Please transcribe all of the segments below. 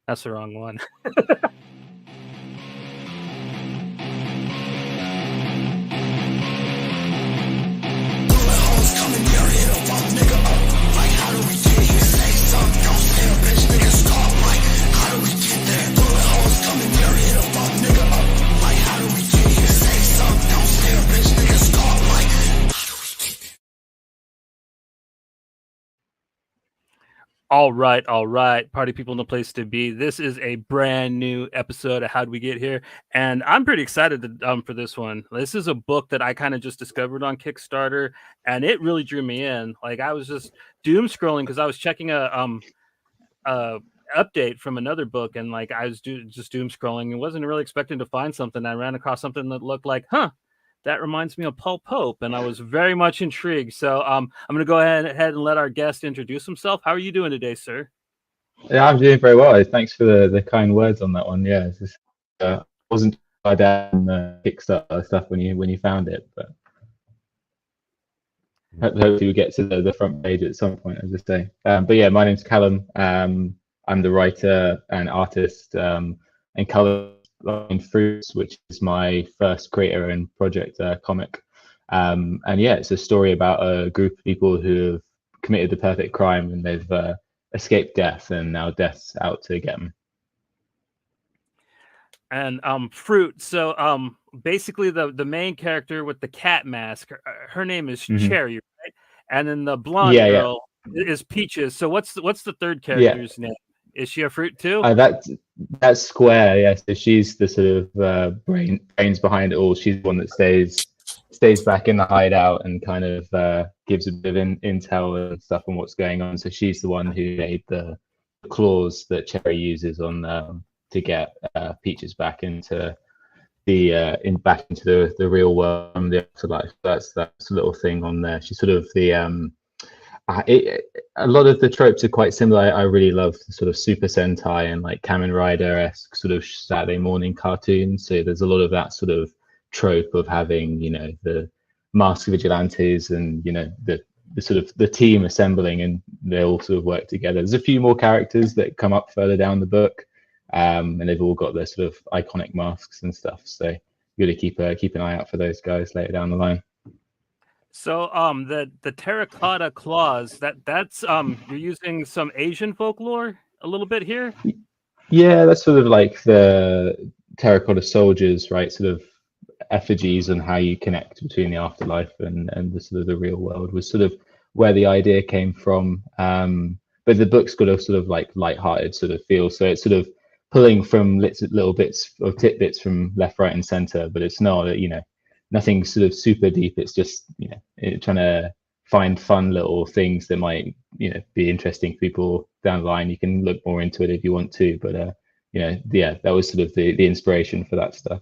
That's the wrong one. All right, party people in the place to be. This is a brand new episode of How'd We Get Here, and I'm pretty excited for this one. This is a book that I kind of just discovered on Kickstarter, and it really drew me in. Like I was just doom scrolling because I was checking a update from another book, and like I was just doom scrolling and wasn't really expecting to find something. I ran across something that looked like, that reminds me of Paul Pope, and I was very much intrigued. So I'm going to go ahead and let our guest introduce himself. How are you doing today, sir? Yeah, I'm doing very well. Thanks for the kind words on that one. Yeah, it's just, wasn't by down the Kickstarter stuff when you found it, but hopefully we'll get to the front page at some point, as I say. But yeah, my name's Calum. I'm the writer and artist and color in Fruits, which is my first creator and project comic. And yeah, it's a story about a group of people who have committed the perfect crime and they've escaped death, and now death's out to get them. And Fruit. So basically the main character with the cat mask, her name is Cherry, right? And then the blonde girl is Peaches. So what's the third character's name? Is she a fruit too? That's Square. Yeah, so she's the sort of brains behind it all. She's the one that stays back in the hideout and kind of gives a bit of intel and stuff on what's going on. So she's the one who made the claws that Cherry uses on to get Peaches back into the real world and the afterlife. That's a little thing on there. She's sort of the a lot of the tropes are quite similar. I really love the sort of Super Sentai and like Kamen Rider-esque sort of Saturday morning cartoons. So there's a lot of that sort of trope of having, the masked vigilantes and, the sort of the team assembling and they all sort of work together. There's a few more characters that come up further down the book, and they've all got their sort of iconic masks and stuff. So you got to keep an eye out for those guys later down the line. So the terracotta claws, that's you're using some Asian folklore a little bit here? Yeah, that's sort of like the terracotta soldiers, right? Sort of effigies on how you connect between the afterlife and the sort of the real world was sort of where the idea came from. But the book's got a sort of like lighthearted sort of feel. So it's sort of pulling from little bits or tidbits from left, right, and center, but it's not, nothing sort of super deep. It's just, trying to find fun little things that might, be interesting for people down the line. You can look more into it if you want to, but that was sort of the inspiration for that stuff.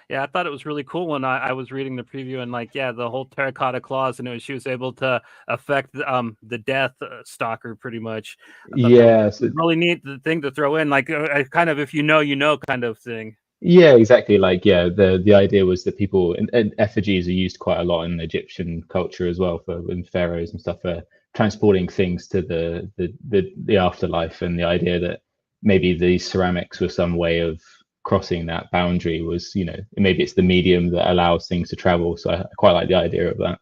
Yeah, I thought it was really cool when I was reading the preview and the whole terracotta claws, and she was able to affect the death stalker pretty much. Yeah, so really neat thing to throw in, like kind of if you know kind of thing. Yeah, exactly. Like, the idea was that people and effigies are used quite a lot in Egyptian culture as well in pharaohs and stuff for transporting things to the afterlife, and the idea that maybe these ceramics were some way of crossing that boundary was, maybe it's the medium that allows things to travel. So I quite like the idea of that.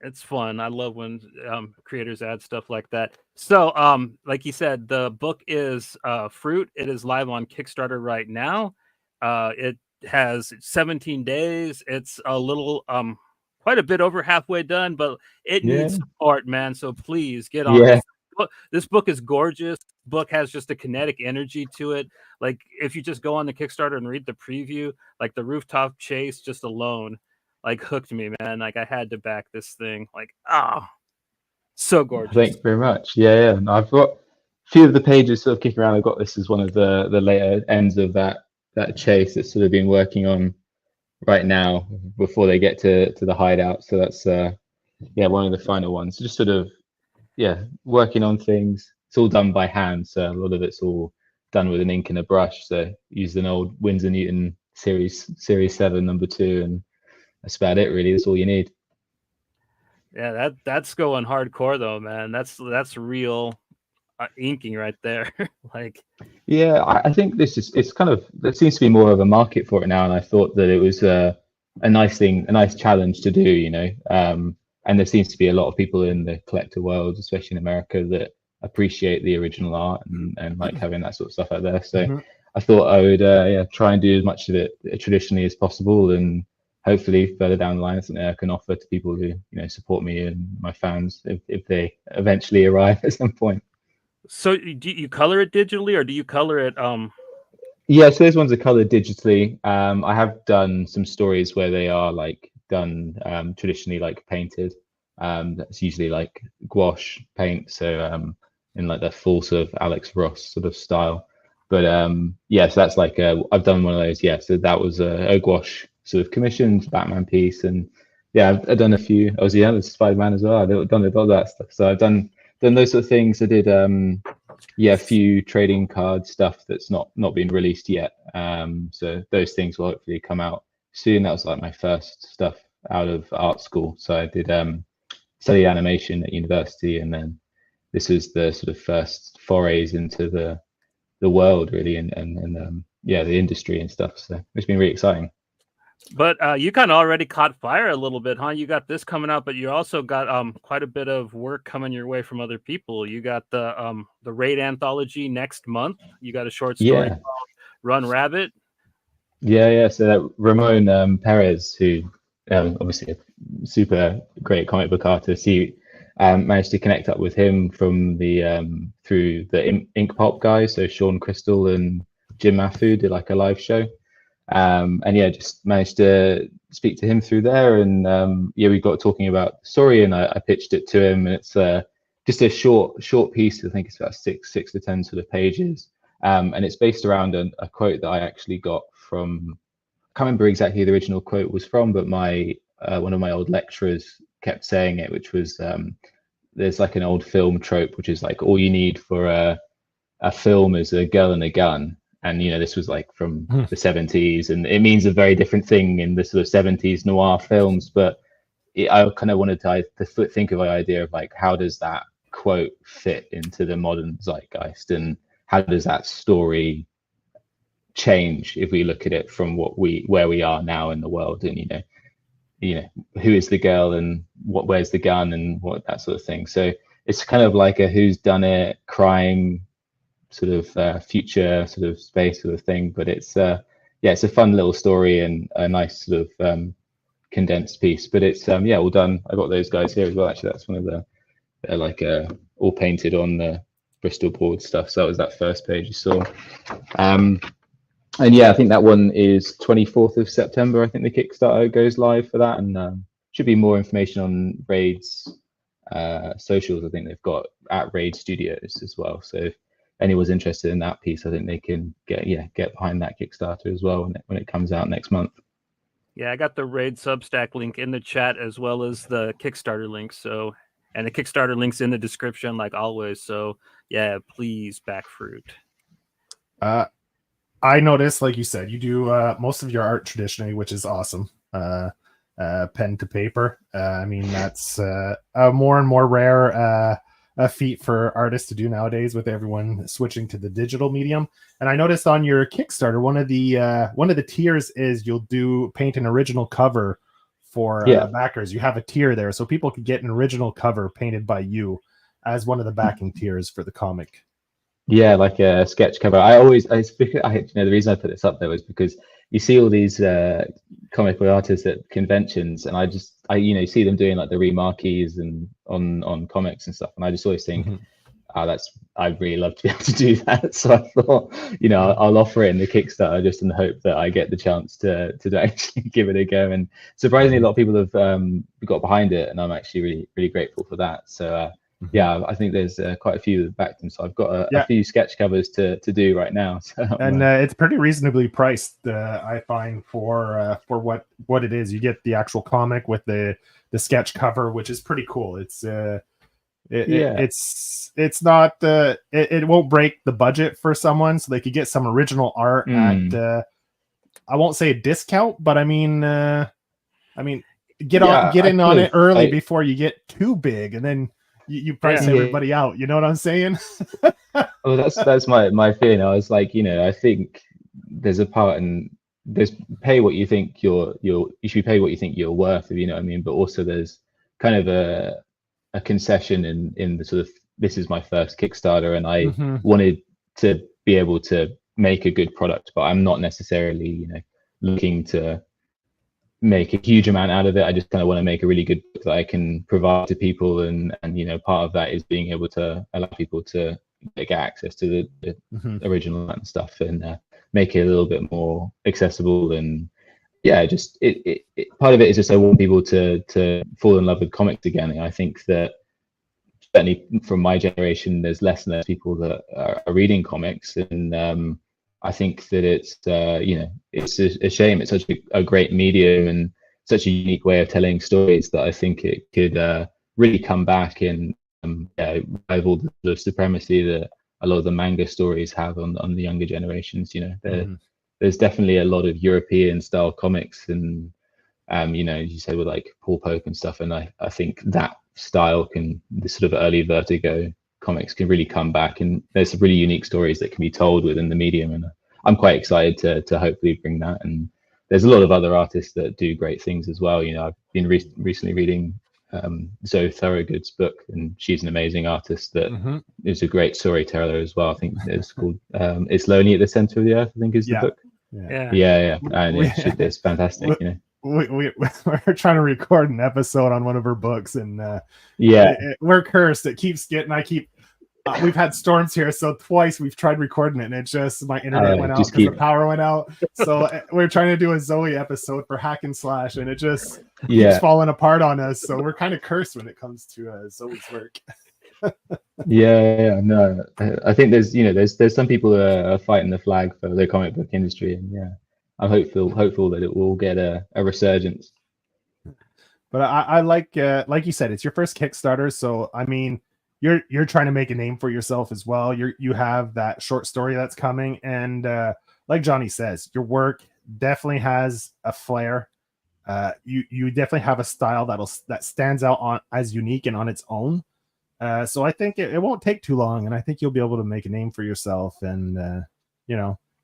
It's fun. I love when creators add stuff like that. So like you said, the book is Fruit. It is live on Kickstarter right now. It has 17 days. It's a little quite a bit over halfway done, but it needs support, man. So please get on this. This book is gorgeous. The book has just a kinetic energy to it. Like if you just go on the Kickstarter and read the preview, like the rooftop chase just alone, like hooked me, man. Like I had to back this thing. Like, so gorgeous. Thank you very much. Yeah. And I've got a few of the pages sort of kicking around. I've got this as one of the later ends of that chase that's sort of been working on right now before they get to the hideout. So that's one of the final ones. Just sort of working on things. It's all done by hand, so a lot of it's all done with an ink and a brush. So used an old Winsor Newton series 7 number 2, and that's about it really. That's all you need. Yeah, that's going hardcore though, man. That's real inking right there. Like, Yeah, I think it's kind of there seems to be more of a market for it now, and I thought that it was a nice thing, a nice challenge to do, you know. And there seems to be a lot of people in the collector world, especially in America, that appreciate the original art and like having that sort of stuff out there. So Mm-hmm. I thought I would try and do as much of it traditionally as possible, and hopefully further down the line, it's something I can offer to people who support me and my fans if they eventually arrive at some point. so do you color it digitally or do you color it? Yeah, so those ones are colored digitally. I have done some stories where they are like done traditionally, like painted. That's usually like gouache paint, so in like the full sort of Alex Ross sort of style. But yeah, so that's like I've done one of those. Yeah, so that was a gouache sort of commissioned Batman piece, and yeah, I've done a few. I was Spider-Man as well. I've done a lot of that stuff. So I've done those sort of things. I did yeah, a few trading card stuff that's not been released yet. So those things will hopefully come out soon. That was like my first stuff out of art school. So I did studied animation at university, and then this was the sort of first forays into the world really, and yeah, the industry and stuff. So it's been really exciting. But you kind of already caught fire a little bit, huh? You got this coming out, but you also got quite a bit of work coming your way from other people. You got the Raid anthology next month. You got a short story Yeah. called Run Rabbit. Yeah. So that Ramon Perez, who obviously a super great comic book artist, he managed to connect up with him from the through the Ink Pop guys. So Sean Crystal and Jim Mafu did like a live show. And yeah, just managed to speak to him through there, and yeah, we got talking about the story, and I pitched it to him, and it's just a short piece. I think it's about six to 10 sort of pages, and it's based around a quote that I actually got from. I can't remember exactly who the original quote was from, but my one of my old lecturers kept saying it, which was there's like an old film trope, which is like all you need for a film is a girl and a gun. And this was like from the 70s, and it means a very different thing in the sort of 70s noir films. But I kind of wanted to think of the idea of like, how does that quote fit into the modern zeitgeist, and how does that story change if we look at it from where we are now in the world, and who is the girl, and where's the gun, and what that sort of thing. So it's kind of like a who's done it crime sort of future sort of space sort of thing, but it's yeah, it's a fun little story and a nice sort of condensed piece. But it's yeah, all done. I got those guys here as well. Actually, that's one of they're like all painted on the Bristol board stuff. So that was that first page you saw. And yeah, I think that one is 24th of September. I think the Kickstarter goes live for that, and should be more information on Raid's socials. I think they've got at Raid Studios as well. So if anyone's interested in that piece, I think they can get behind that Kickstarter as well when it comes out next month. Yeah, I got the Raid Substack link in the chat as well as the Kickstarter link. So, and the Kickstarter link's in the description like always. So yeah, please back Fruit. I noticed, like you said, you do most of your art traditionally, which is awesome. Pen to paper. I mean, that's a more and more rare a feat for artists to do nowadays, with everyone switching to the digital medium. And I noticed on your Kickstarter, one of the tiers is you'll paint an original cover for backers. You have a tier there, so people could get an original cover painted by you as one of the backing tiers for the comic. Yeah, like a sketch cover. The reason I put this up there was because you see all these comic book artists at conventions, and I see them doing like the remarquees and on comics and stuff, and I just always think, I'd really love to be able to do that. So I thought, I'll offer it in the Kickstarter just in the hope that I get the chance to actually give it a go. And surprisingly, a lot of people have got behind it, and I'm actually really, really grateful for that. So yeah, I think there's quite a few that backed them. So I've got a few sketch covers to do right now. So, and it's pretty reasonably priced, I find, for what it is. You get the actual comic with the sketch cover, which is pretty cool. It's it's not it won't break the budget for someone, so they could get some original art at I won't say a discount, but I mean get in on it early before you get too big, and then you price everybody out. You know what I'm saying? Well, that's my feeling. I was like, I think there's a part in there's pay what you think you should pay what you think you're worth, if you know what I mean. But also there's kind of a concession in the sort of, this is my first Kickstarter, and I wanted to be able to make a good product, but I'm not necessarily looking to make a huge amount out of it. I just kind of want to make a really good book that I can provide to people, and part of that is being able to allow people to get access to the original and stuff, and make it a little bit more accessible. And just it part of it is just I want people to fall in love with comics again. And I think that certainly from my generation, there's less and less people that are reading comics, and I think that it's it's a shame. It's such a great medium and such a unique way of telling stories that I think it could really come back and rival the supremacy that a lot of the manga stories have on the younger generations. There's definitely a lot of European style comics, and you said with like Paul Pope and stuff, and I think that style the sort of early Vertigo comics can really come back, and there's some really unique stories that can be told within the medium, and I'm quite excited to hopefully bring that. And there's a lot of other artists that do great things as well. I've been recently reading Zoe Thorogood's book, and she's an amazing artist that is a great storyteller as well. I think it's called It's Lonely at the Center of the Earth, I think is the book. Yeah. And it's fantastic. We're trying to record an episode on one of her books, and we're cursed. It keeps getting. We've had storms here, so twice we've tried recording it, and it just my internet went out because the power went out. So we're trying to do a Zoe episode for Hack and Slash, and it just keeps falling apart on us. So we're kind of cursed when it comes to Zoe's work. No, I think there's some people who are fighting the flag for the comic book industry, and I'm hopeful that it will get a resurgence. But I like you said, it's your first Kickstarter, so I mean, you're trying to make a name for yourself as well. You have that short story that's coming, and like Johnny says, your work definitely has a flair. You definitely have a style that stands out as unique and on its own. So I think it won't take too long, and I think you'll be able to make a name for yourself. And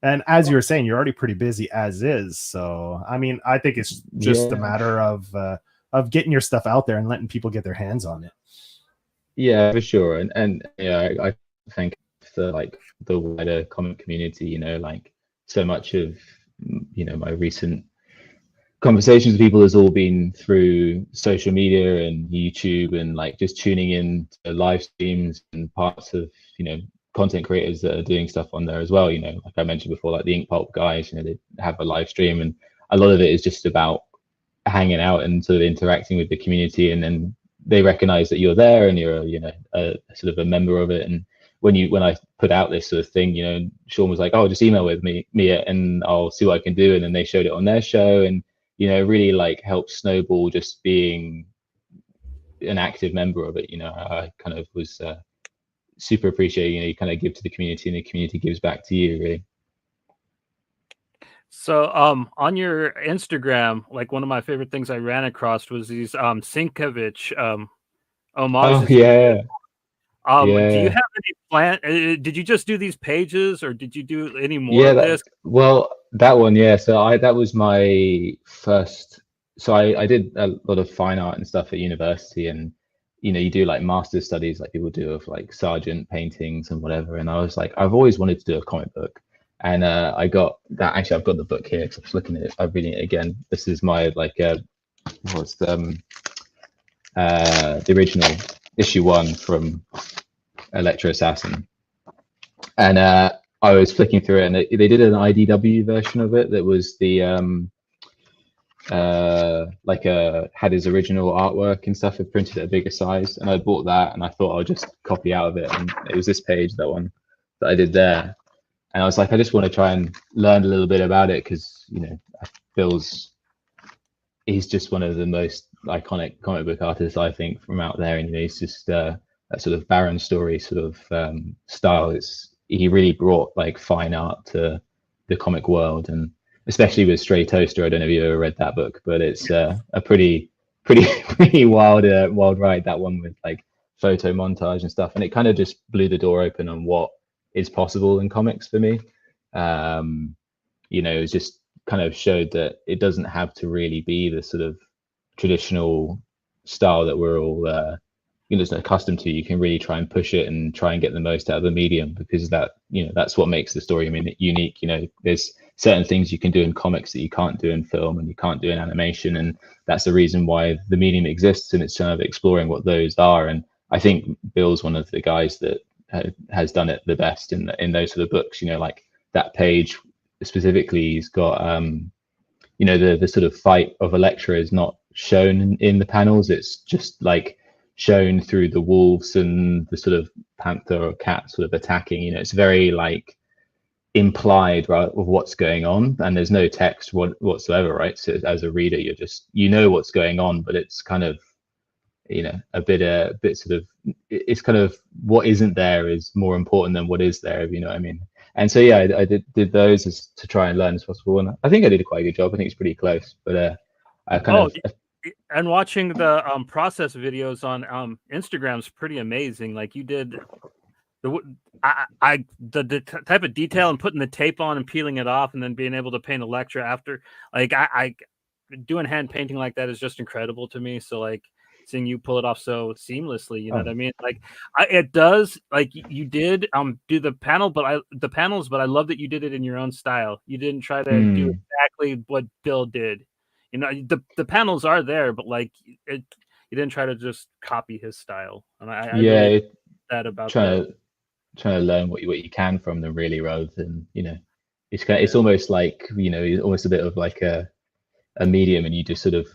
and as you were saying, you're already pretty busy as is. So I mean, I think it's just a matter of getting your stuff out there and letting people get their hands on it. Yeah, for sure. And I think the wider comic community, so much of my recent conversations with people has all been through social media and YouTube, and just tuning in to live streams and parts of content creators that are doing stuff on there as well. Like I mentioned before, like the Ink Pulp guys, they have a live stream, and a lot of it is just about hanging out and sort of interacting with the community, and then they recognize that you're there and you're a sort of a member of it. And when I put out this sort of thing, Sean was like, oh, just email with me and I'll see what I can do. And then they showed it on their show, and really helped snowball just being an active member of it. I kind of was super appreciating, you kind of give to the community and the community gives back to you, really. So on your Instagram, one of my favorite things I ran across was these Sienkiewicz homages. Oh yeah. Do you have any plan? Did you just do these pages, or did you do any more of this? Well, that one, so that was my first. So I did a lot of fine art and stuff at university, and you do master's studies like people do of Sargent paintings and whatever. And I was like, I've always wanted to do a comic book. And I got that. Actually, I've got the book here because I was looking at it. I'm reading it again. This is my what's the original issue 1 from Electro Assassin. And I was flicking through it, and they did an IDW version of it that was the had his original artwork and stuff, and printed at a bigger size. And I bought that, and I thought I'll just copy out of it. And it was this page, that one that I did there. And I was like, I just want to try and learn a little bit about it, because he's just one of the most iconic comic book artists, I think, from out there. And he's just that sort of Baron story sort of style. He really brought fine art to the comic world, and especially with Stray Toaster. I don't know if you ever read that book, but it's a pretty pretty pretty wild ride, that one, with like photo montage and stuff, and it kind of just blew the door open on what is possible in comics for me. It was just kind of showed that it doesn't have to really be the sort of traditional style that we're all accustomed to. You can really try and push it and try and get the most out of the medium, because that's what makes the story, unique. There's certain things you can do in comics that you can't do in film and you can't do in animation, and that's the reason why the medium exists, and it's kind of exploring what those are. And I think Bill's one of the guys that has done it the best in those sort of books. Like that page specifically, he's got the sort of fight of Elektra is not shown in the panels. It's just like shown through the wolves and the sort of panther or cat sort of attacking. It's very like implied, right, of what's going on, and there's no text whatsoever, right? So as a reader, you're just what's going on, but it's kind of a bit sort of, it's kind of what isn't there is more important than what is there, if you know what I mean. And so yeah, I did those as to try and learn as possible, and I think I did a quite good job. I think it's pretty close, but and watching the process videos on Instagram is pretty amazing. Like you did the type of detail and putting the tape on and peeling it off and then being able to paint Elektra after. Like I doing hand painting like that is just incredible to me. So like seeing you pull it off so seamlessly, you know what I mean? Like it does, like you did do the panels, but I love that you did it in your own style. You didn't try to do exactly what Bill did. The panels are there, but like you didn't try to just copy his style. And I really like that about trying to learn what you can from them, really, rather than it's almost like almost a bit of like a medium, and you just sort of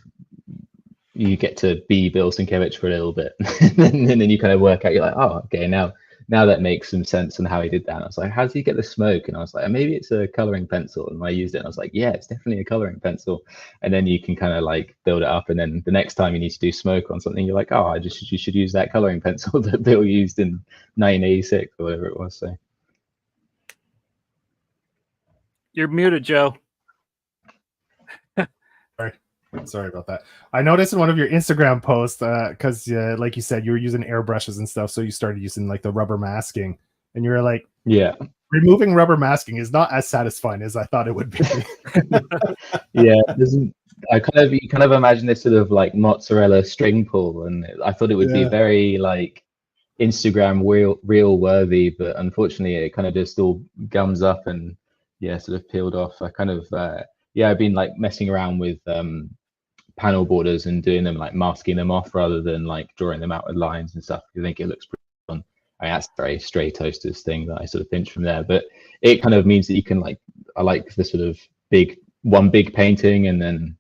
you get to be Bill Sienkiewicz for a little bit, and then you kind of work out. You're like, oh, okay, now that makes some sense on how he did that. And I was like, how does he get the smoke? And I was like, maybe it's a coloring pencil. And I used it, and I was like, yeah, it's definitely a coloring pencil. And then you can kind of like build it up, and then the next time you need to do smoke on something, you're like, oh, you should use that coloring pencil that Bill used in 1986 or whatever it was. So you're muted, Joe. Sorry about that. I noticed in one of your Instagram posts, because like you said, you were using airbrushes and stuff, so you started using like the rubber masking, and you were like, yeah, removing rubber masking is not as satisfying as I thought it would be. Yeah, you kind of imagine this sort of like mozzarella string pull, and I thought it would be very like Instagram reel worthy, but unfortunately it kind of just all gums up and sort of peeled off. I kind of I've been like messing around with panel borders and doing them, like masking them off rather than like drawing them out with lines and stuff. I think it looks pretty fun. I mean, that's very Stray Toasters thing that I sort of pinched from there, but it kind of means that you can I like the sort of big painting, and then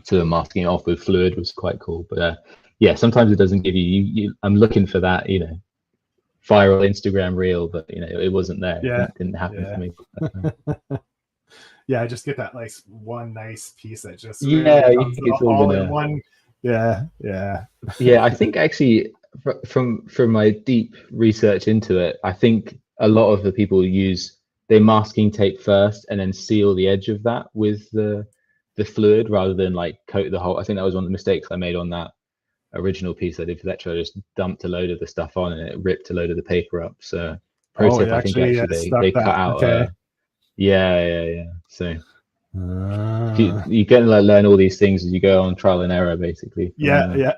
sort of masking it off with fluid was quite cool. But sometimes it doesn't give you I'm looking for that, viral Instagram reel, but it wasn't there. It didn't happen for me. Yeah, I just get that like one nice piece that just it's all in one. Yeah. I think actually from my deep research into it, I think a lot of the people they masking tape first and then seal the edge of that with the fluid rather than like coat the whole. I think that was one of the mistakes I made on that original piece I did for Electro. I just dumped a load of the stuff on and it ripped a load of the paper up. So pro tip, I think actually they cut out. Okay. Yeah. So you get to learn all these things as you go on, trial and error, basically. Yeah.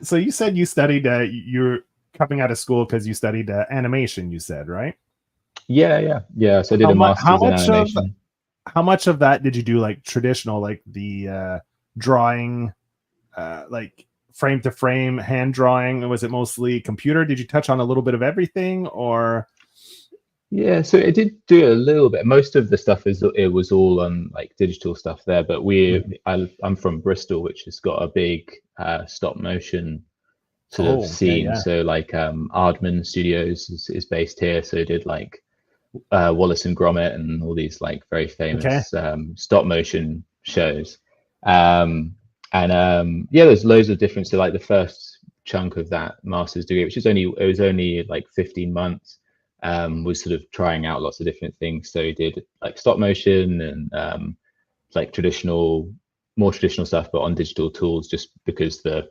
So you said you studied. You're coming out of school because you studied animation. You said, right? Yeah. So I did a master's in animation. How much of that did you do like traditional, like the drawing, like frame to frame hand drawing? Was it mostly computer? Did you touch on a little bit of everything, or? Yeah, so it did do a little bit. Most of the stuff it was all on like digital stuff there, but I'm from Bristol, which has got a big stop motion sort of scene. Yeah. So like Aardman Studios is based here, so it did like Wallace and Gromit and all these like very famous stop motion shows. There's loads of different. So like the first chunk of that master's degree, which was only like 15 months. Was sort of trying out lots of different things. So he did like stop motion and like traditional more traditional stuff, but on digital tools, just because the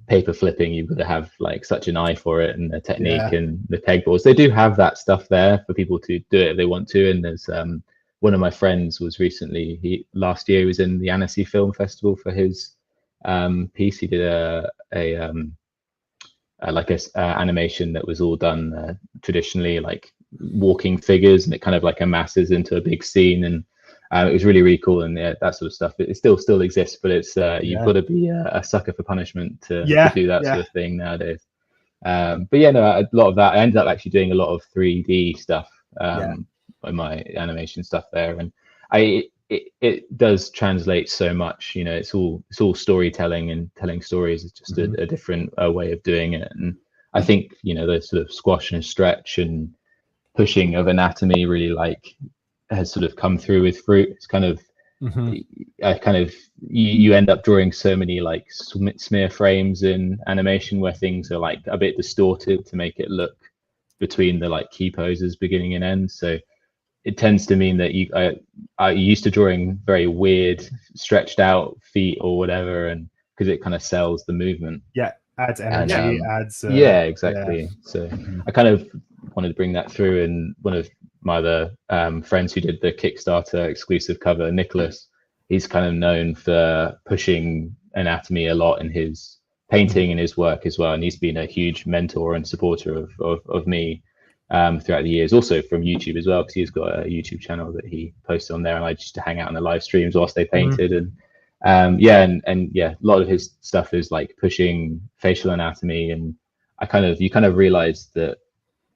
paper flipping, you've got to have like such an eye for it and the technique and the pegboards. They do have that stuff there for people to do it if they want to. And there's one of my friends was recently, last year he was in the Annecy Film Festival for his piece. He did animation that was all done traditionally, like walking figures, and it kind of like amasses into a big scene, and it was really cool. And yeah, that sort of stuff, it still exists, but it's you've got to be a sucker for punishment to do that sort of thing nowadays. But yeah, no, a lot of that, I ended up actually doing a lot of 3D stuff in my animation stuff there, and it does translate so much. You know, it's all storytelling, and telling stories is just a different way of doing it. And I think, you know, the sort of squash and stretch and pushing of anatomy really like has sort of come through with Fruit. It's kind of you end up drawing so many like smear frames in animation where things are like a bit distorted to make it look between the like key poses beginning and end. So it tends to mean that I used to drawing very weird stretched out feet or whatever, and because it kind of sells the movement, adds energy, adds exactly. So I kind of wanted to bring that through. And one of my other friends who did the Kickstarter exclusive cover, Nicholas, he's kind of known for pushing anatomy a lot in his painting and his work as well, and he's been a huge mentor and supporter of me throughout the years, also from YouTube as well, because he's got a YouTube channel that he posted on there, and I used to hang out in the live streams whilst they painted. And a lot of his stuff is like pushing facial anatomy, and you kind of realize that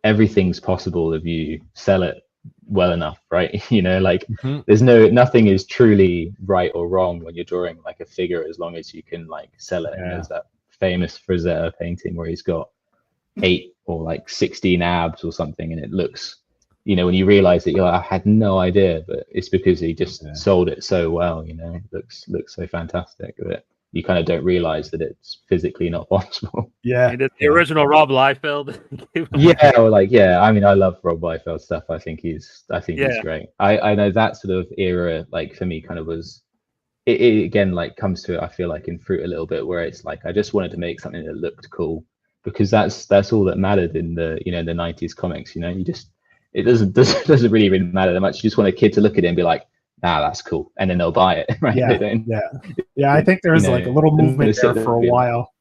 everything's possible if you sell it well enough, right? You know, like there's nothing is truly right or wrong when you're drawing like a figure, as long as you can like sell it. And there's that famous Frazetta painting where he's got 8 or like 16 abs or something, and it looks, you know, when you realize that you're like, I had no idea, but it's because he just sold it so well, you know. It looks so fantastic that you kind of don't realize that it's physically not possible. He did the original Rob Liefeld. I mean, I love Rob Liefeld stuff. I think he's great. I know that sort of era, like for me, kind of was it again, like comes to it, I feel like in Fruit a little bit, where it's like I just wanted to make something that looked cool, because that's all that mattered in the, you know, the 90s comics. You know, it doesn't really even matter that much. You just want a kid to look at it and be like, nah, that's cool, and then they'll buy it, right? I think there was like a little movement there for a while.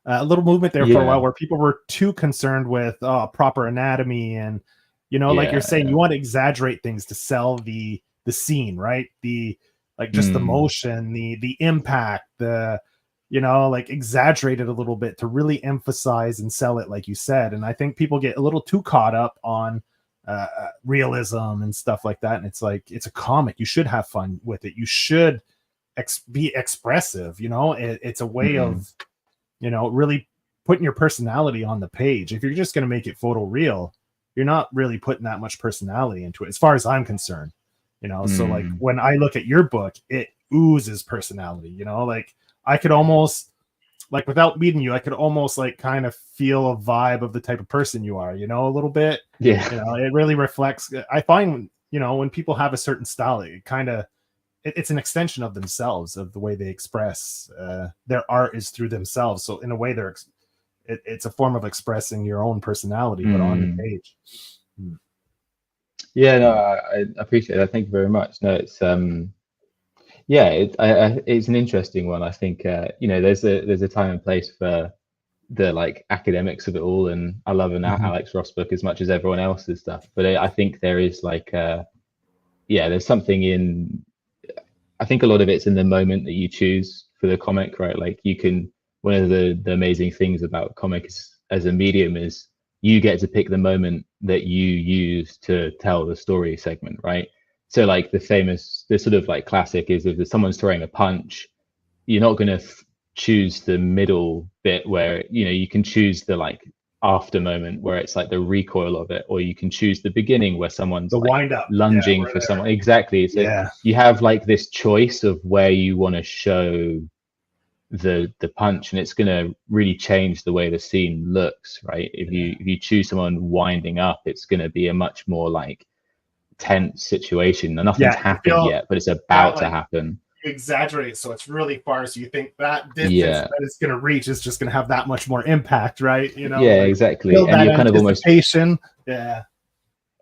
For a while where people were too concerned with proper anatomy, and you know, like you're saying, you want to exaggerate things to sell the scene, right? The like just the motion, the impact, the, you know, like exaggerate it a little bit to really emphasize and sell it, like you said. And I think people get a little too caught up on realism and stuff like that. And it's like, it's a comic. You should have fun with it. You should be expressive. You know, it's a way of, you know, really putting your personality on the page. If you're just going to make it photoreal, you're not really putting that much personality into it, as far as I'm concerned. You know, so like when I look at your book, it oozes personality. You know, like I could almost, like without meeting you, I could almost like kind of feel a vibe of the type of person you are, you know, a little bit. Yeah. You know, it really reflects. I find, you know, when people have a certain style, it kind of, it's an extension of themselves, of the way they express. Their art is through themselves. So in a way, it's a form of expressing your own personality, but on the page. Yeah, no, I appreciate that. Thank you very much. No, it's it's an interesting one. I think you know, there's a time and place for the like academics of it all, and I love an Alex Ross book as much as everyone else's stuff. But I think there is like there's something in. I think a lot of it's in the moment that you choose for the comic, right? Like you can. One of the amazing things about comics as a medium is you get to pick the moment that you use to tell the story segment, right? So like the sort of like classic is, if someone's throwing a punch, you're not going to choose the middle bit where, you know, you can choose the like after moment where it's like the recoil of it, or you can choose the beginning where someone's the like wind up lunging for someone. Exactly. So you have like this choice of where you want to show the punch, and it's going to really change the way the scene looks, right? If you choose someone winding up, it's going to be a much more like tense situation. Nothing's happened yet, but it's about to happen. you exaggerate so it's really far, so you think that distance Yeah. that it's going to reach is just going to have that much more impact, right? You know, Yeah, like, exactly. build And that you're kind of almost anticipation. Yeah.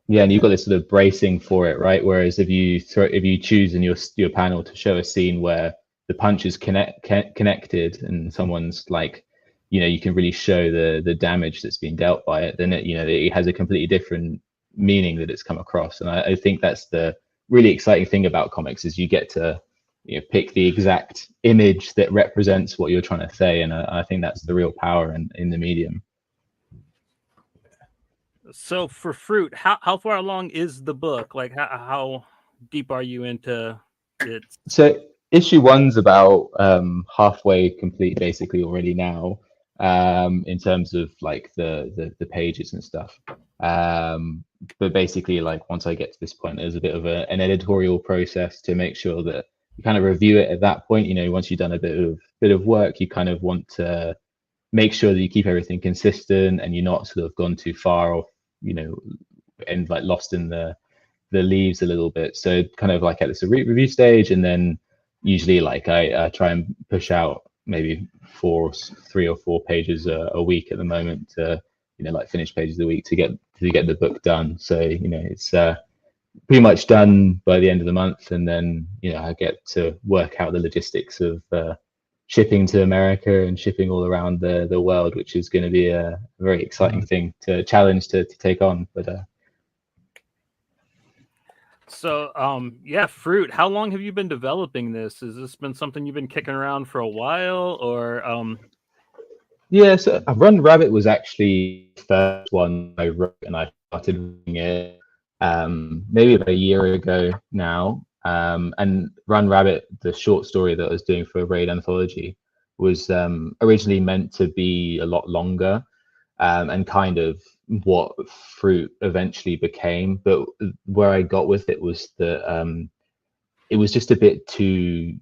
Yeah, and you've got this sort of bracing for it, right? Whereas if you choose in your panel to show a scene where the punch is connected and someone's like, you can really show the damage that's been dealt by it, then it has a completely different meaning that it's come across. And I think that's the really exciting thing about comics is you get to pick the exact image that represents what you're trying to say, and I think that's the real power in the medium. So for Fruit, how far along is the book? Like how deep are you into it? So issue one's about halfway complete basically already now, in terms of like the pages and stuff. But basically, like once I get to this point, there's a bit of an editorial process to make sure that you kind of review it at that point. Once you've done a bit of work, you kind of want to make sure that you keep everything consistent and you're not sort of gone too far off, and like lost in the leaves a little bit. So kind of like at this review stage, and then usually like I try and push out maybe 3 or 4 pages a week at the moment to like finished pages a week to get the book done. So it's pretty much done by the end of the month, and then I get to work out the logistics of shipping to America and shipping all around the world, which is going to be a very exciting thing to challenge to take on. But So yeah, Fruit, how long have you been developing this? Has this been something you've been kicking around for a while, or yeah, so Run Rabbit was actually the first one I wrote, and I started reading it maybe about a year ago now. And Run Rabbit, the short story that I was doing for Raid Anthology, was originally meant to be a lot longer, and kind of what Fruit eventually became. But where I got with it was that it was just a bit too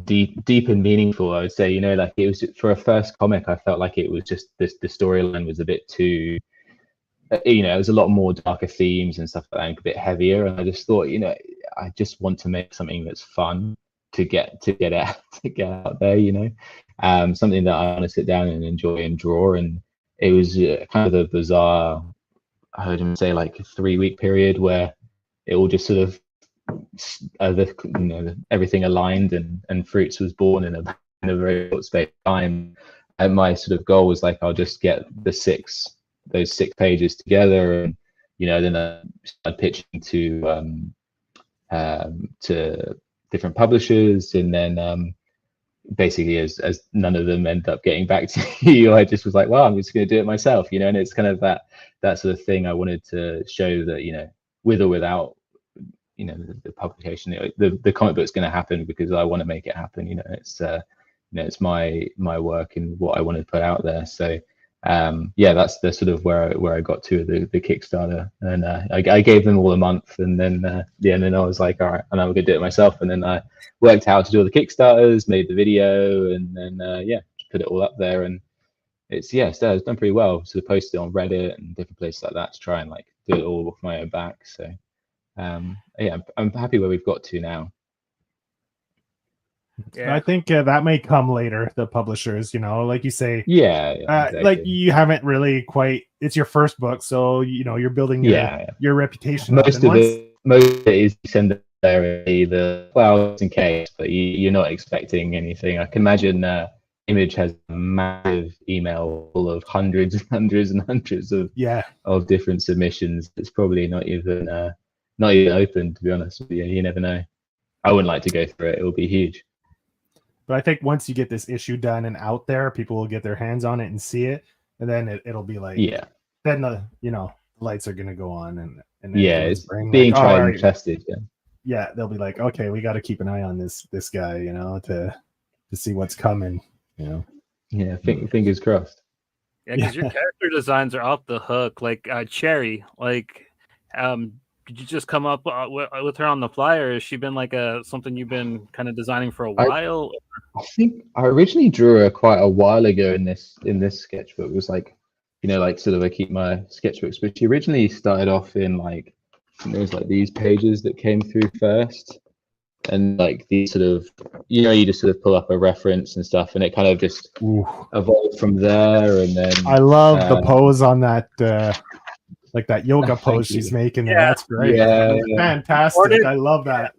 deep and meaningful, I would say. Like it was for a first comic, I felt like it was just the storyline was a bit too it was a lot more darker themes and stuff like that, and a bit heavier, and I just thought I just want to make something that's fun to get out there, something that I want to sit down and enjoy and draw. And it was kind of a bizarre, I heard him say, like a 3-week period where it all just sort of everything aligned, and Fruits was born in a very short space of time. And my sort of goal was like, I'll just get those 6 pages together, and then I started pitching to different publishers, and then basically as none of them ended up getting back to you, I just was like, well, I'm just going to do it myself, and it's kind of that sort of thing I wanted to show, that with or without the publication, the comic book's going to happen because I want to make it happen. It's my work and what I want to put out there. So yeah, that's the sort of where I got to the Kickstarter, and I gave them all a month, and then then I was like, all right, and I'm gonna do it myself. And then I worked out how to do all the Kickstarters, made the video, and then yeah, put it all up there, and it's done pretty well. So I posted it on Reddit and different places like that to try and like do it all off my own back. So yeah, I'm happy where we've got to now. Yeah. I think that may come later, the publishers, like you say. Yeah, exactly. Like you haven't really quite, it's your first book, so you're building your reputation. Most of it is you send it there either in case, but you're not expecting anything. I can imagine Image has a massive email full of hundreds of different submissions. It's probably not even open, to be honest with you. You never know. I wouldn't like to go through it. It will be huge. But I think once you get this issue done and out there, people will get their hands on it and see it, and then it'll be like, then the lights are gonna go on, and it's being tried and tested. Yeah, they'll be like, okay, we got to keep an eye on this guy, to see what's coming. Yeah, fingers crossed. Yeah, because your character designs are off the hook. Like Cherry, like did you just come up with her on the fly, or has she been like something you've been kind of designing for a while? I think I originally drew her quite a while ago in this sketchbook. It was like, like sort of I keep my sketchbooks, but she originally started off in like, there's like these pages that came through first, and like these sort of, you just sort of pull up a reference and stuff, and it kind of just evolved from there. And then I love the pose on that, like that yoga pose you. she's making there. Yeah. That's great. Yeah, Fantastic. I love that.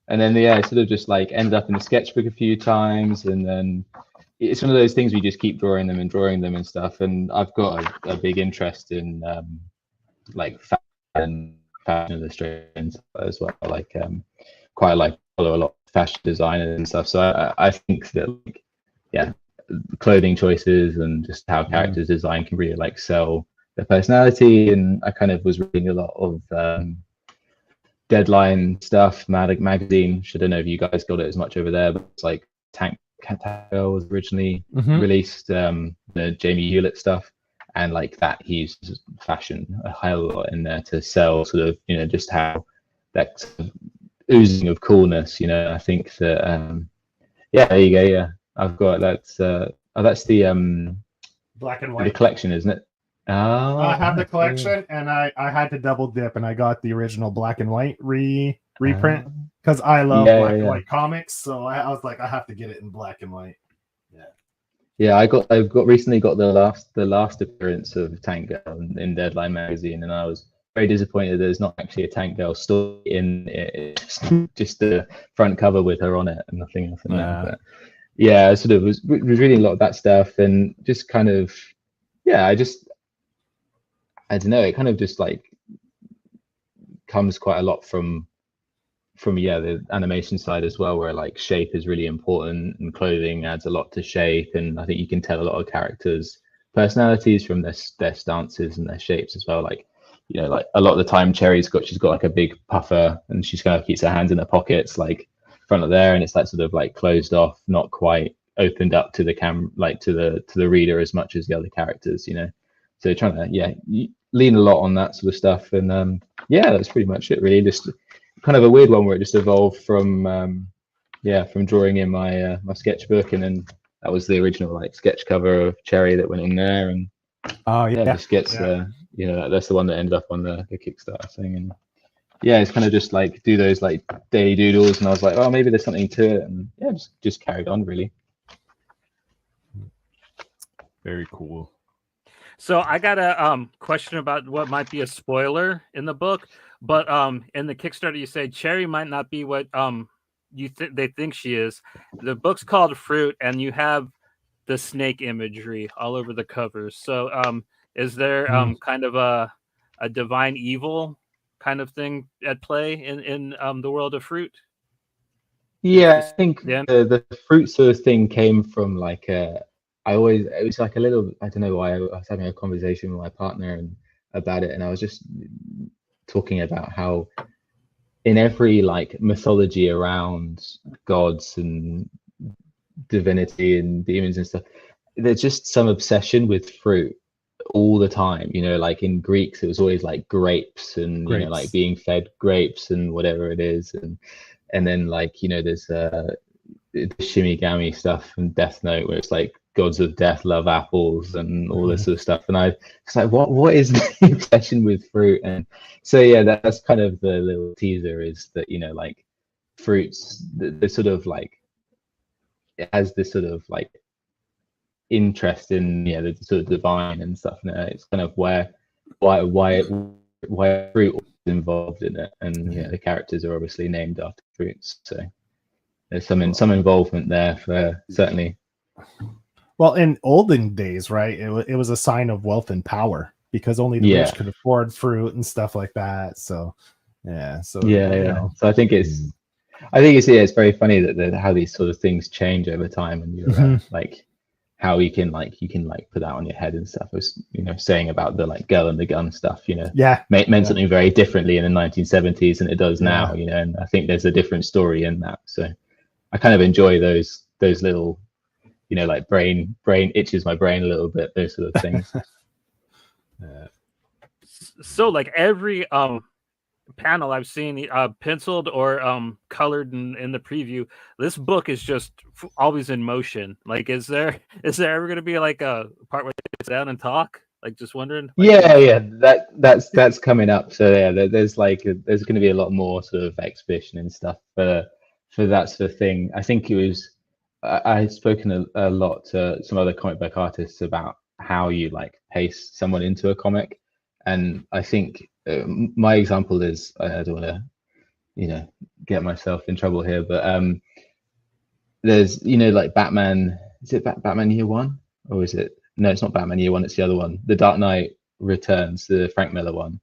And then I sort of just like ended up in the sketchbook a few times, and then it's one of those things we just keep drawing them and stuff. And I've got a big interest in like fashion illustrations as well. Like quite like follow a lot of fashion designers and stuff. So I think that like, yeah, clothing choices and just how characters design can really like sell their personality. And I kind of was reading a lot of Deadline stuff, magazine. I don't know if you guys got it as much over there, but it's like Tank Girl was originally released, the Jamie Hewlett stuff, and like that he uses fashion a hell of a lot in there to sell sort of, just how that sort of oozing of coolness. I think that yeah, there you go. Yeah, I've got that's the Black and white. the collection, isn't it? Oh, I have the collection, and I had to double dip, and I got the original black and white reprint because I love black and white comics. So I was like, I have to get it in black and white. Yeah, I've recently got the last appearance of Tank Girl in Deadline magazine, and I was very disappointed there's not actually a Tank Girl story in it, just the front cover with her on it and nothing else in there. But yeah, I sort of was reading a lot of that stuff, and just kind of, yeah, I don't know, it kind of just like comes quite a lot from the animation side as well, where like shape is really important and clothing adds a lot to shape. And I think you can tell a lot of characters' personalities from their stances and their shapes as well. Like, like a lot of the time she's got like a big puffer, and she's kind of keeps her hands in her pockets, like front of there, and it's like sort of like closed off, not quite opened up to the camera, like to the reader as much as the other characters, So trying to lean a lot on that sort of stuff. And that's pretty much it really. Just kind of a weird one where it just evolved from drawing in my sketchbook, and then that was the original like sketch cover of Cherry that went in there. And just gets that's the one that ended up on the Kickstarter thing. And it's kind of just like do those like daily doodles, and I was like, oh, maybe there's something to it, and just carried on really. Very cool. So I got a question about what might be a spoiler in the book, but in the Kickstarter you say Cherry might not be what they think she is. The book's called Fruit, and you have the snake imagery all over the covers. So is there kind of a divine evil kind of thing at play in the world of Fruit? Yeah, I think the fruit sort of thing came from like it was like a little, I don't know why, I was having a conversation with my partner and about it, and I was just talking about how in every like mythology around gods and divinity and demons and stuff, there's just some obsession with fruit all the time. Like in Greeks it was always like grapes and like being fed grapes and whatever it is, and then like there's the Shimigami stuff from Death Note where it's like gods of death love apples and all this sort of stuff. And I was like, what is the obsession with fruit? And so that's kind of the little teaser, is that like fruits, the sort of like, it has this sort of like interest in the sort of divine and stuff. And it's kind of why fruit is involved in it, and the characters are obviously named after fruits, so there's some involvement there for certainly. Well, in olden days, right, it was a sign of wealth and power because only the rich could afford fruit and stuff like that. So So I think it's very funny that how these sort of things change over time, and you're like how you can put that on your head and stuff. I was saying about the like girl and the gun stuff, meant something very differently in the 1970s than it does now, and I think there's a different story in that. So I kind of enjoy those little like brain itches my brain a little bit, those sort of things. So like every panel I've seen penciled or colored in the preview, this book is just always in motion. Like is there ever going to be like a part where they sit down and talk? Like, just wondering. Yeah, that's coming up. So yeah, there's there's going to be a lot more sort of exhibition and stuff for that sort of thing. I think it was I've spoken a lot to some other comic book artists about how you like paste someone into a comic, and I think my example is I don't want to get myself in trouble here, but there's like Batman. Is it Batman Year One, or is it? No, it's not Batman Year One. It's the other one, The Dark Knight Returns, the Frank Miller one.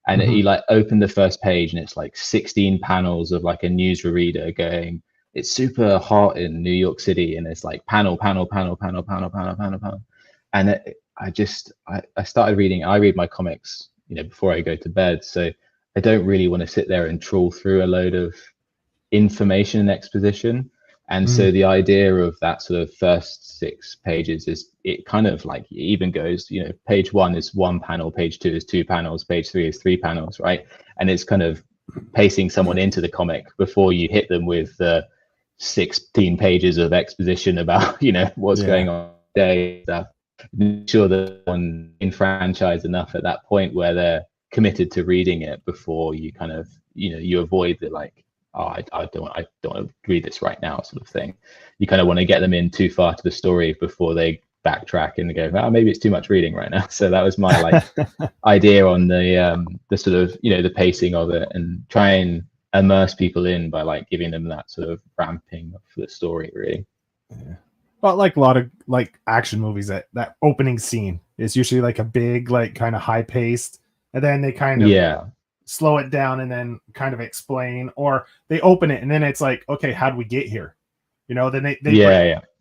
And you like open the first page, and it's like 16 panels of like a newsreader going, "It's super hot in New York City," and it's like panel. And I started reading. I read my comics, before I go to bed, so I don't really want to sit there and trawl through a load of information and exposition. And so the idea of that sort of first 6 pages is it kind of like even goes, page 1 is 1 panel, page 2 is 2 panels, page 3 is 3 panels, right? And it's kind of pacing someone into the comic before you hit them with 16 pages of exposition about, what's going on today, stuff. Make sure that one enfranchised enough at that point where they're committed to reading it before you kind of, you avoid the like, oh, I don't want to read this right now sort of thing. You kind of want to get them in too far to the story before they backtrack and go, oh, maybe it's too much reading right now. So that was my like idea on the sort of the pacing of it, and try and immerse people in by like giving them that sort of ramping for the story, really. Yeah. Well, like a lot of like action movies, that opening scene is usually like a big, like kind of high paced, and then they kind of slow it down and then kind of explain, or they open it and then it's like, okay, how do we get here? Then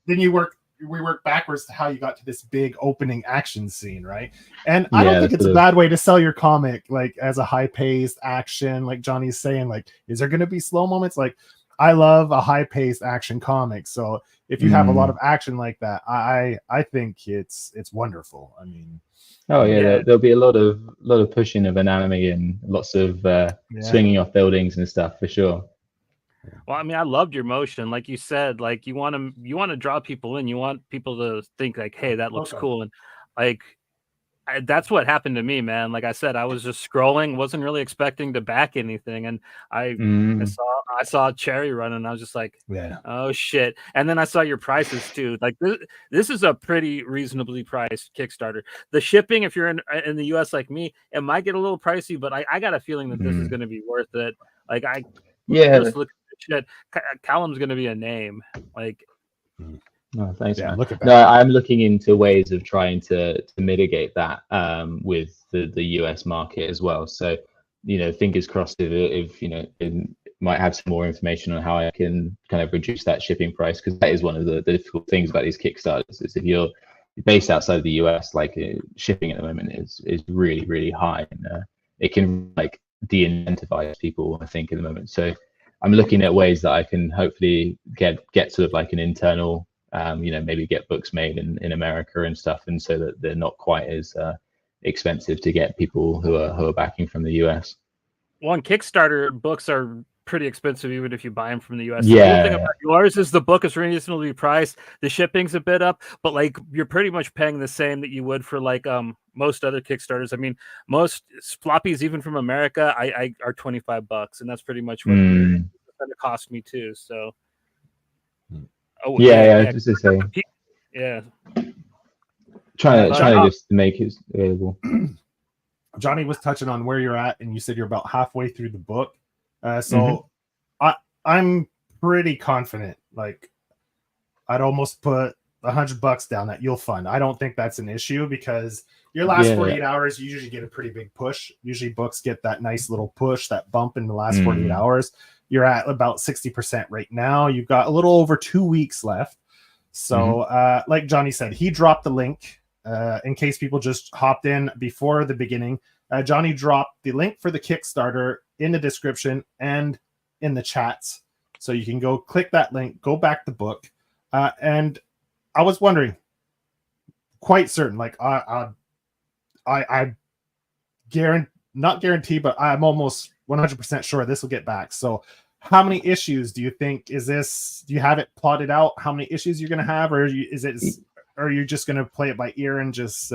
then we work backwards to how you got to this big opening action scene, right? And I don't think it's a bad way to sell your comic, like as a high paced action, like Johnny's saying, like, is there going to be slow moments? Like, I love a high paced action comic. So if you have a lot of action like that, I think it's wonderful. I mean, there'll be a lot of pushing of anatomy and lots of swinging off buildings and stuff for sure. Well, I mean, I loved your motion, like you said. Like you want to draw people in. You want people to think like, "Hey, that looks cool," and like that's what happened to me, man. Like I said, I was just scrolling, wasn't really expecting to back anything, and I saw Cherry run, and I was just like, oh shit. And then I saw your prices too. Like this is a pretty reasonably priced Kickstarter. The shipping, if you're in the US like me, it might get a little pricey, but I got a feeling that this is going to be worth it. Like just look at shit. Calum's going to be a name. Like. No, thanks, man. Look at that. No, I'm looking into ways of trying to mitigate that with the US market as well. So, fingers crossed if it might have some more information on how I can kind of reduce that shipping price, because that is one of the difficult things about these Kickstarters is if you're based outside the US, like shipping at the moment is really, really high, and it can like de-incentivize people, I think, at the moment. So I'm looking at ways that I can hopefully get sort of like an internal maybe get books made in America and stuff, and so that they're not quite as expensive to get people who are backing from the US. Well, on Kickstarter, books are pretty expensive even if you buy them from the US. The cool thing about yours is the book is reasonably priced. The shipping's a bit up, but like you're pretty much paying the same that you would for like most other Kickstarters. I mean, most floppies even from America I are $25, and that's pretty much what it's going to cost me too. So just to say, trying to just make it available. Johnny was touching on where you're at, and you said you're about halfway through the book. I'm pretty confident. Like, I'd almost put $100 down that you'll fund. I don't think that's an issue, because your last 48 hours, you usually get a pretty big push. Usually books get that nice little push, that bump in the last 48 hours. You're at about 60% right now. You've got a little over 2 weeks left. So like Johnny said, he dropped the link in case people just hopped in before the beginning. Johnny dropped the link for the Kickstarter in the description and in the chats. So you can go click that link, go back the book. And I was wondering, quite certain, like I not guarantee, but I'm almost 100% sure this will get back. So how many issues do you think do you have it plotted out how many issues you're going to have, or are you just going to play it by ear and just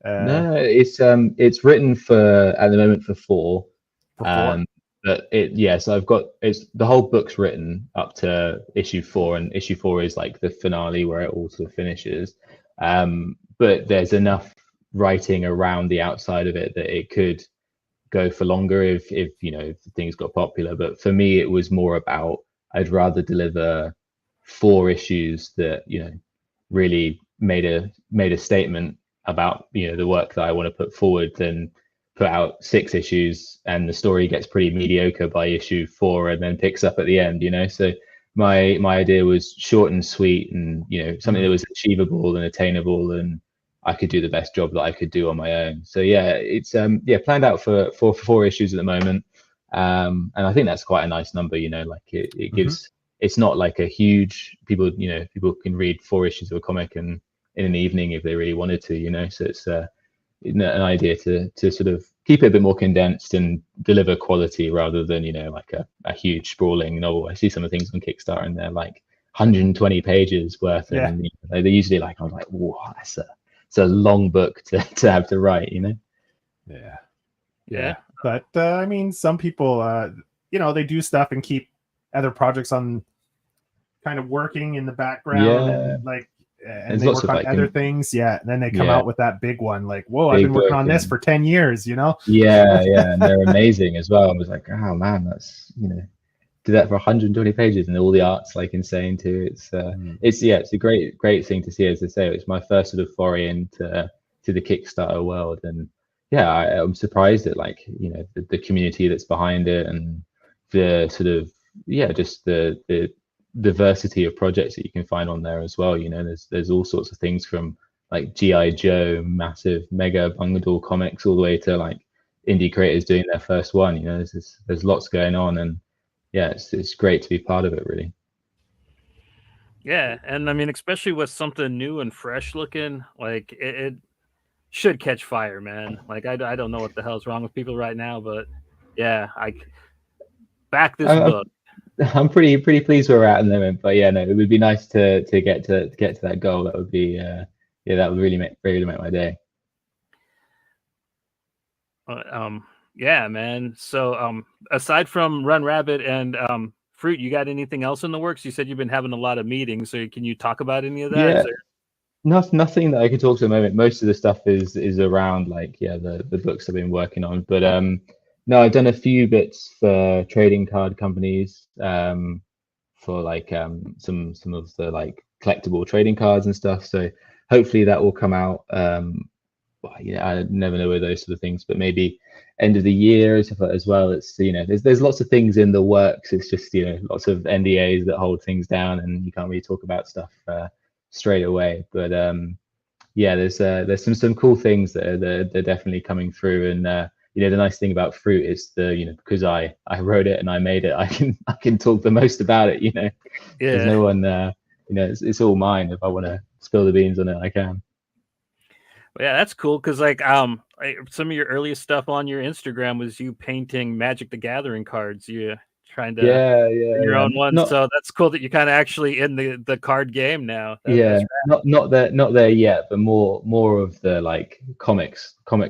No, it's written for at the moment for four. For four? But so I've got the whole book's written up to issue 4, and issue 4 is like the finale where it all sort of finishes. But there's enough writing around the outside of it that it could go for longer if things got popular. But for me, it was more about I'd rather deliver 4 issues that really made a statement about the work that I want to put forward than put out 6 issues and the story gets pretty mediocre by issue 4 and then picks up at the end. So my idea was short and sweet, and something that was achievable and attainable, and I could do the best job that I could do on my own. So it's planned out for 4 issues at the moment, and I think that's quite a nice number. Like it gives. It's not like a huge people can read 4 issues of a comic in an evening if they really wanted to. So it's an idea to sort of keep it a bit more condensed and deliver quality rather than like a huge sprawling novel. I see some of the things on Kickstarter and they're like 120 pages worth, and they're usually like, I'm like, whoa, it's a long book to have to write. Yeah. But I mean, some people they do stuff and keep other projects on kind of working in the background, and they work on other things. And then they come out with that big one, like, whoa, I've been working on this for 10 years, and they're amazing as well. I was like, oh man, that's do that for 120 pages, and all the art's like insane too. It's a great thing to see. As I say, it's my first sort of foray into the Kickstarter world, and I'm surprised at like the community that's behind it, and the sort of just the diversity of projects that you can find on there as well. There's all sorts of things from like G.I. Joe, massive mega bundle comics, all the way to like indie creators doing their first one. There's lots going on, and it's great to be part of it, really. And I mean, especially with something new and fresh looking, like it should catch fire, man. Like I don't know what the hell's wrong with people right now, but I back this book. I'm pretty pleased where we're at the moment, but it would be nice to get to that goal. That would be that would really make my day. Man. So aside from Run Rabbit and Fruit, you got anything else in the works? You said you've been having a lot of meetings, so can you talk about any of that? Nothing that I can talk to at the moment. Most of the stuff is around like the books I've been working on, but no, I've done a few bits for trading card companies, for like some of the like collectible trading cards and stuff. So hopefully that will come out. I never know with those sort of things, but maybe end of the year as well. It's there's lots of things in the works. It's just lots of NDAs that hold things down, and you can't really talk about stuff straight away. But there's some cool things that they're definitely coming through, and the nice thing about Fruit is because I wrote it and I made it, I can talk the most about it. There's no one it's all mine. If I want to spill the beans on it, I can. Well, that's cool, because like some of your earliest stuff on your Instagram was you painting Magic the Gathering cards. You trying to your own one. So that's cool that you're kind of actually in the card game now. Not there yet, but more of the like comic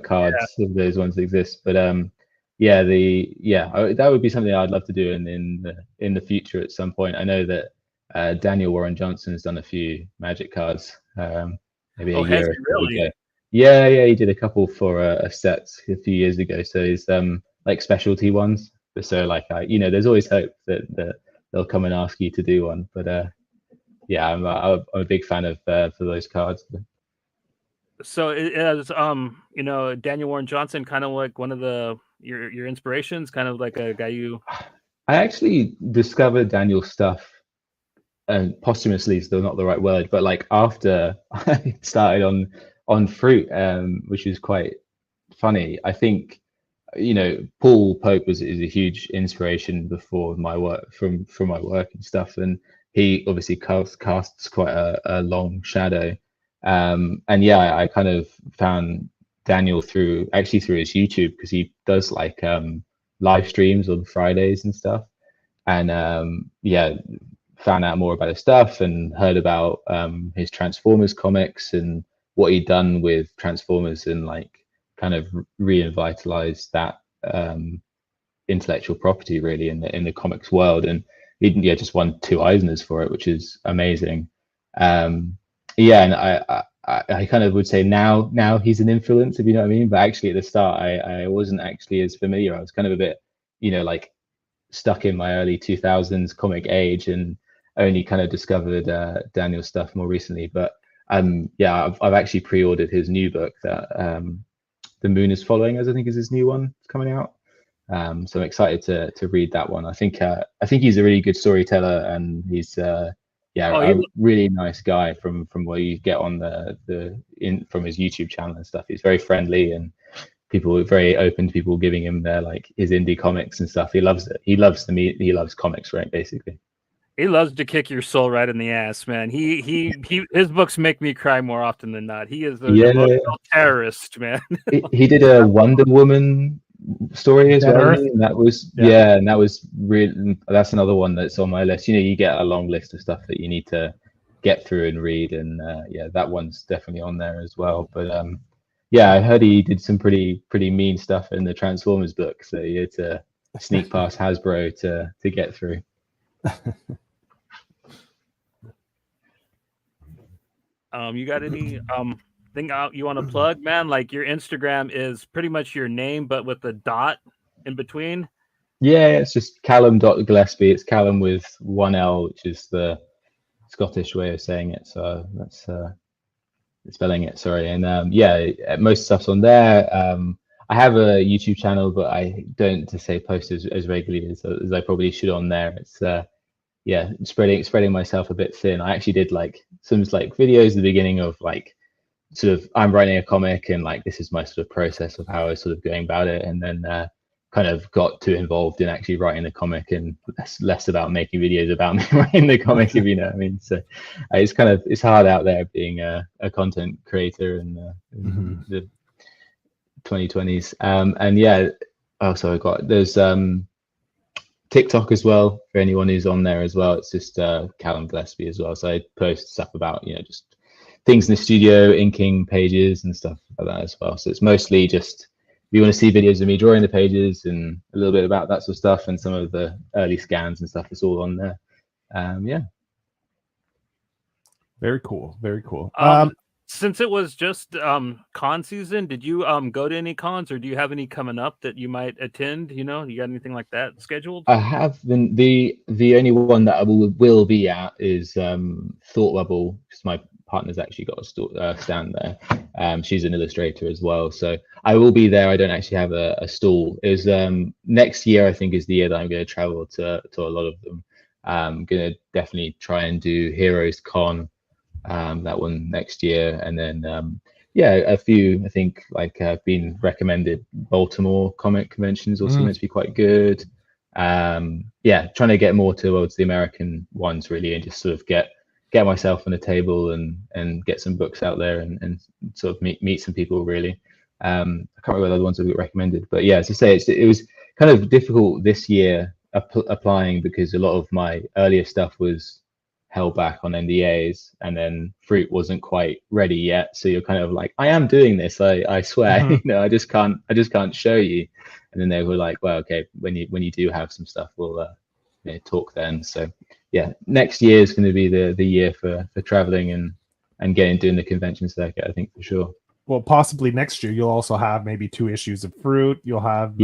cards of those ones that exist. But that would be something I'd love to do in the future at some point. I know that Daniel Warren Johnson has done a few Magic cards, maybe a year ago. He did a couple for a set a few years ago. So he's like specialty ones. So like there's always hope that they'll come and ask you to do one. But I'm a big fan of for those cards. So is Daniel Warren Johnson kind of like one of your inspirations, kind of like a guy you... I actually discovered Daniel's stuff, and posthumously is still not the right word, but like after I started on Fruit, which is quite funny. I think Paul Pope is a huge inspiration before my work from my work and stuff, and he obviously casts quite a long shadow. I kind of found Daniel through his YouTube, because he does like live streams on Fridays and stuff, and found out more about his stuff and heard about his Transformers comics and what he'd done with Transformers and like kind of revitalized that intellectual property really in the comics world. And he just won 2 Eisners for it, which is amazing. And I kind of would say now he's an influence, if you know what I mean. But actually at the start, I wasn't actually as familiar. I was kind of a bit, like stuck in my early 2000s comic age and only kind of discovered Daniel's stuff more recently. But I've actually pre-ordered his new book that The Moon is Following Us, I think is his new one coming out. So I'm excited to read that one. I think he's a really good storyteller, and he's a really nice guy from what you get on from his YouTube channel and stuff. He's very friendly, and people are very open to people giving him their like his indie comics and stuff. He loves it. He loves comics, right? Basically. He loves to kick your soul right in the ass, man. His books make me cry more often than not. He is an emotional terrorist, man. he did a Wonder Woman story as well, and that was and that was really, that's another one that's on my list. You get a long list of stuff that you need to get through and read, and that one's definitely on there as well. But I heard he did some pretty mean stuff in the Transformers book, so you had to sneak past Hasbro to get through. You got any thing out you want to plug, man? Like your Instagram is pretty much your name, but with a dot in between. Yeah, it's just Calum.Gillespie. It's Calum with 1 L, which is the Scottish way of saying it. So that's spelling it. Sorry. And most stuff's on there. I have a YouTube channel, but I don't post as regularly as I probably should on there. It's spreading myself a bit thin. I actually did like some like videos at the beginning of like sort of I'm writing a comic and like this is my sort of process of how I was sort of going about it, and then kind of got too involved in actually writing the comic and less about making videos about me writing the comic, if you know what I mean. So it's hard out there being a content creator in the 2020s. Also there's TikTok as well for anyone who's on there as well. It's just Calum Gillespie as well. So I post stuff about just things in the studio, inking pages and stuff like that as well. So it's mostly just if you want to see videos of me drawing the pages and a little bit about that sort of stuff and some of the early scans and stuff. It's all on there. Very cool. Very cool. Since it was just con season, did you go to any cons, or do you have any coming up that you might attend? You got anything like that scheduled? I have been the only one that I will be at is Thought Bubble, because my partner's actually got a stand there. She's an illustrator as well, so I will be there. I don't actually have a stall. Is next year, I think, is the year that I'm going to travel to a lot of them. I'm going to definitely try and do Heroes Con. That one next year, and then a few, I think, like I've been recommended Baltimore comic conventions also meant to be quite good. Trying to get more towards the American ones really, and just sort of get myself on the table and get some books out there and sort of meet some people really. I can't remember the other ones that we got recommended, but as I say, it was kind of difficult this year applying because a lot of my earlier stuff was held back on NDAs, and then Fruit wasn't quite ready yet. So you're kind of like, I am doing this. I swear, I just can't show you. And then they were like, well, okay, when you do have some stuff, we'll talk then. So next year is going to be the year for traveling and doing the convention circuit, I think, for sure. Well, possibly next year you'll also have maybe 2 issues of Fruit. You'll have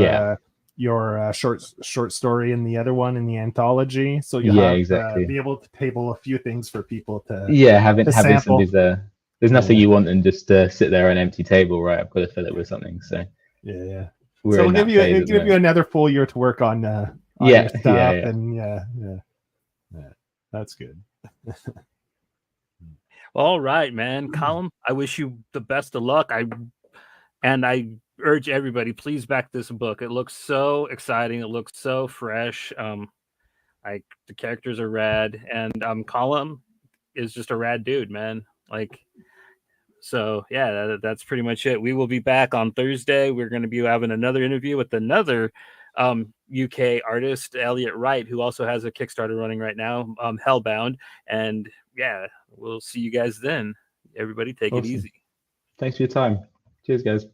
your short story in the other one in the anthology, so you'll have be able to table a few things for people to having somebody there. There's nothing you want than just sit there at an empty table, right? I've got to fill it with something. So so we'll give you another full year to work on your stuff. And that's good. All right, man. Calum, I wish you the best of luck. I urge everybody, please back this book. It looks so exciting. It looks so fresh. The characters are rad, and Calum is just a rad dude, man. That's pretty much it. We will be back on Thursday. We're going to be having another interview with another UK artist, Elliot Wright, who also has a Kickstarter running right now, Hellbound. And we'll see you guys then. Everybody take it easy. Thanks for your time. Cheers, guys.